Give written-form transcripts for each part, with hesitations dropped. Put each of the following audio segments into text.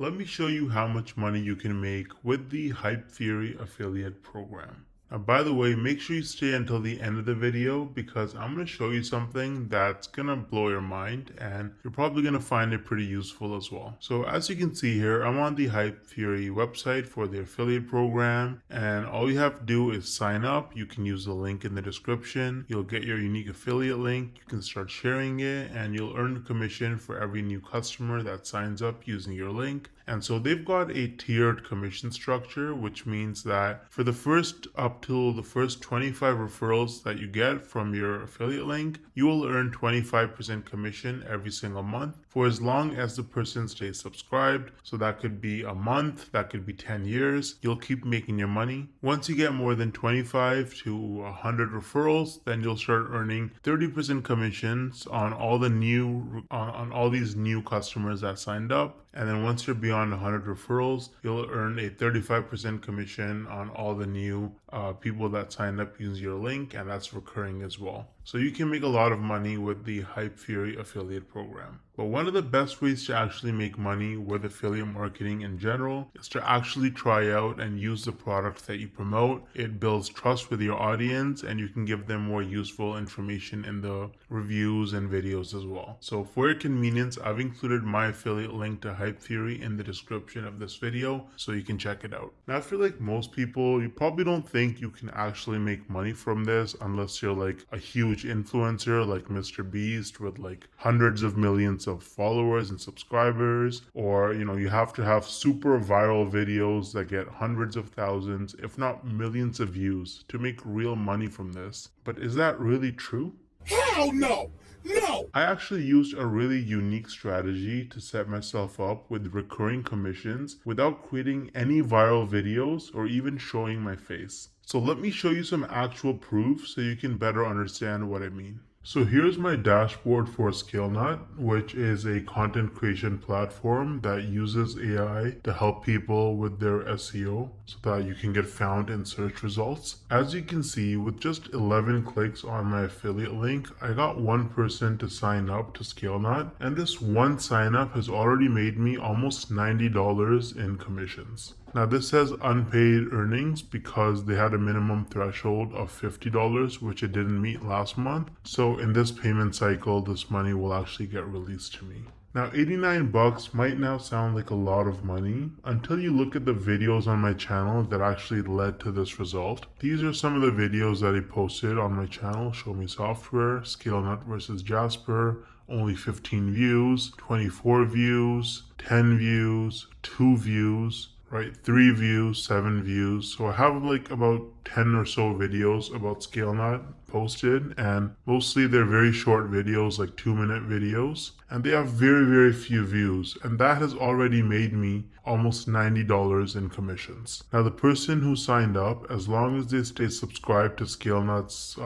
Let me show you how much money you can make with the Hypefury affiliate program. Now, by the way, make sure you stay until the end of the video because I'm going to show you something that's going to blow your mind and you're probably going to find it pretty useful as well. So as you can see here, I'm on the Hypefury website for the affiliate program, and all you have to do is sign up. You can use the link in the description. You'll get your unique affiliate link. You can start sharing it and you'll earn a commission for every new customer that signs up using your link. And so they've got a tiered commission structure, which means that for the first up till the first 25 referrals that you get from your affiliate link, you will earn 25% commission every single month for as long as the person stays subscribed. So that could be a month, that could be 10 years. You'll keep making your money. Once you get more than 25 to 100 referrals, then you'll start earning 30% commissions on all the new on all these new customers that signed up. And then once you're beyond 100 referrals, you'll earn a 35% commission on all the new people that signed up using your link, and that's recurring as well. So you can make a lot of money with the Hypefury affiliate program. But one of the best ways to actually make money with affiliate marketing in general is to actually try out and use the product that you promote. It builds trust with your audience and you can give them more useful information in the reviews and videos as well. So for your convenience, I've included my affiliate link to Hypefury in the description of this video so you can check it out. Now I feel like most people, you probably don't think you can actually make money from this unless you're like a huge influencer like Mr. Beast with like hundreds of millions of followers and subscribers, or you have to have super viral videos that get hundreds of thousands if not millions of views to make real money from this. But is that really true? Hell no! No! I actually used a really unique strategy to set myself up with recurring commissions without creating any viral videos or even showing my face. So let me show you some actual proof so you can better understand what I mean. So here's my dashboard for ScaleNut, which is a content creation platform that uses AI to help people with their SEO so that you can get found in search results. As you can see, with just 11 clicks on my affiliate link, I got one person to sign up to ScaleNut, and this one sign up has already made me almost $90 in commissions. Now this says unpaid earnings because they had a minimum threshold of $50, which it didn't meet last month. So in this payment cycle, this money will actually get released to me. Now 89 bucks might now sound like a lot of money until you look at the videos on my channel that actually led to this result. These are some of the videos that I posted on my channel: Show Me Software, ScaleNut versus Jasper, only 15 views, 24 views, 10 views, 2 views, right? 3 views, 7 views. So I have like about 10 or so videos about ScaleNut posted, and mostly they're very short videos, like 2-minute videos, and they have very few views, and that has already made me almost $90 in commissions. Now the person who signed up, as long as they stay subscribed to ScaleNut's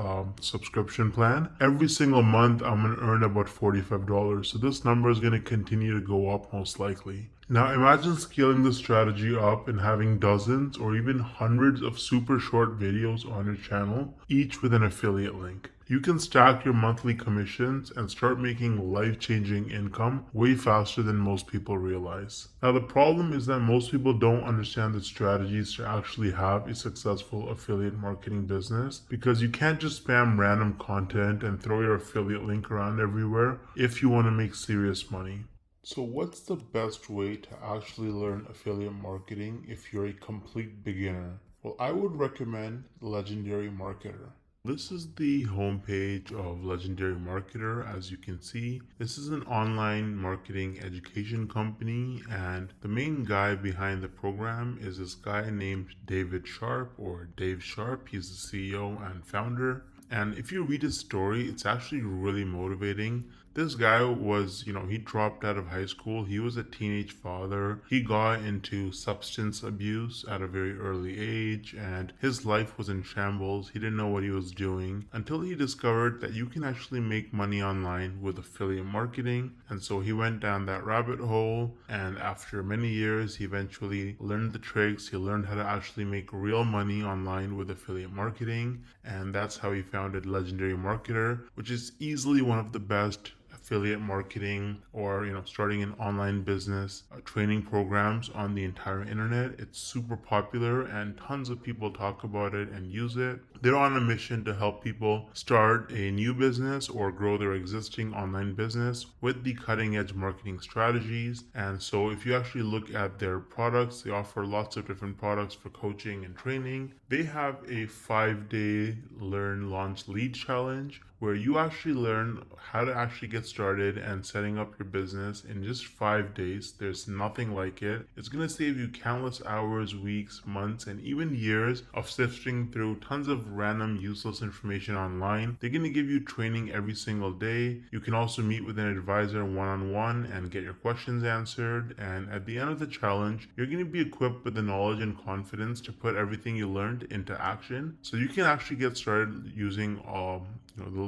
subscription plan, every single month I'm going to earn about $45. So this number is going to continue to go up most likely. Now imagine scaling this strategy up and having dozens or even hundreds of super short videos on your channel, each with an affiliate link. You can stack your monthly commissions and start making life-changing income way faster than most people realize. Now the problem is that most people don't understand the strategies to actually have a successful affiliate marketing business, because you can't just spam random content and throw your affiliate link around everywhere if you want to make serious money. So what's the best way to actually learn affiliate marketing if you're a complete beginner? Well, I would recommend Legendary Marketer. This is the homepage of Legendary Marketer. As you can see, this is an online marketing education company, and the main guy behind the program is this guy named David Sharp, or Dave Sharp. He's the CEO and founder. And if you read his story, it's actually really motivating. This guy was, he dropped out of high school. He was a teenage father. He got into substance abuse at a very early age, and his life was in shambles. He didn't know what he was doing until he discovered that you can actually make money online with affiliate marketing. And so he went down that rabbit hole, and after many years, he eventually learned the tricks. He learned how to actually make real money online with affiliate marketing, and that's how he founded Legendary Marketer, which is easily one of the best affiliate marketing or starting an online business training programs on the entire internet. It's super popular and tons of people talk about it and use it. They're on a mission to help people start a new business or grow their existing online business with the cutting edge marketing strategies. And so if you actually look at their products, they offer lots of different products for coaching and training. They have a 5-day learn launch lead challenge where you actually learn how to actually get started and setting up your business in just 5 days. There's nothing like it. It's going to save you countless hours, weeks, months, and even years of sifting through tons of random useless information online. They're going to give you training every single day. You can also meet with an advisor one-on-one and get your questions answered. And at the end of the challenge, you're going to be equipped with the knowledge and confidence to put everything you learned into action. So you can actually get started using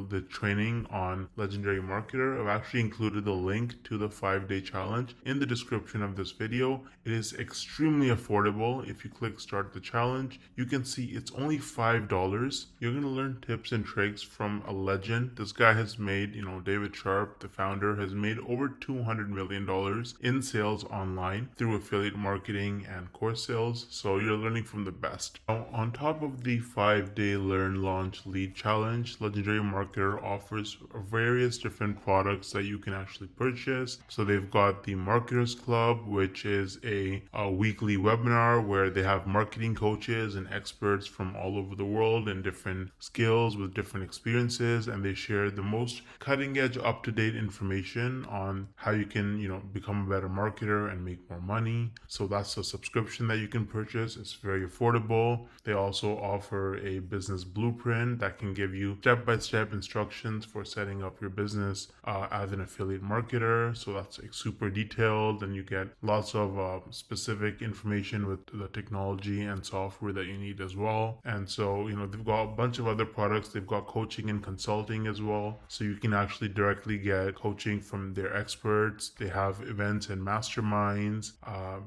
the training on Legendary Marketer. I've actually included the link to the 5-day challenge in the description of this video. It is extremely affordable. If you click start the challenge, you can see it's only $5. You're going to learn tips and tricks from a legend. This guy has made, David Sharp, the founder, has made over $200 million in sales online through affiliate marketing and course sales. So you're learning from the best. Now, on top of the 5-day learn, launch, lead challenge, Legendary Marketer offers various different products that you can actually purchase. So they've got the Marketers Club, which is a weekly webinar where they have marketing coaches and experts from all over the world and different skills with different experiences, and they share the most cutting edge, up to date information on how you can, become a better marketer and make more money. So that's a subscription that you can purchase. It's very affordable. They also offer a business blueprint that can give you step-by-step instructions for setting up your business as an affiliate marketer. So that's like super detailed, and you get lots of specific information with the technology and software that you need as well. And so they've got a bunch of other products. They've got coaching and consulting as well, so you can actually directly get coaching from their experts. They have events and masterminds.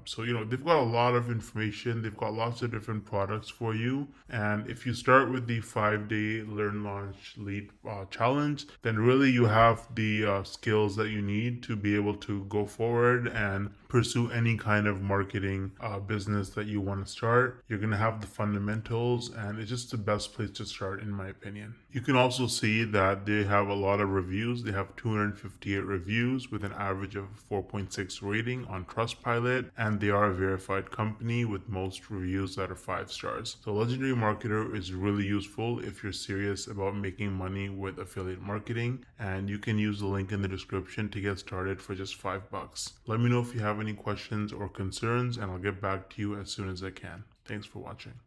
So they've got a lot of information. They've got lots of different products for you. And if you start with the 5-day learn, launch, lead challenge, then really you have the skills that you need to be able to go forward and pursue any kind of marketing business that you want to start. You're going to have the fundamentals, and it's just the best place to start, in my opinion. You can also see that they have a lot of reviews. They have 258 reviews with an average of 4.6 rating on Trustpilot, and they are a verified company with most reviews that are 5 stars. So Legendary Marketer is really useful if you're serious about making money with affiliate marketing, and you can use the link in the description to get started for just $5. Let me know if you have any questions or concerns, and I'll get back to you as soon as I can. Thanks for watching.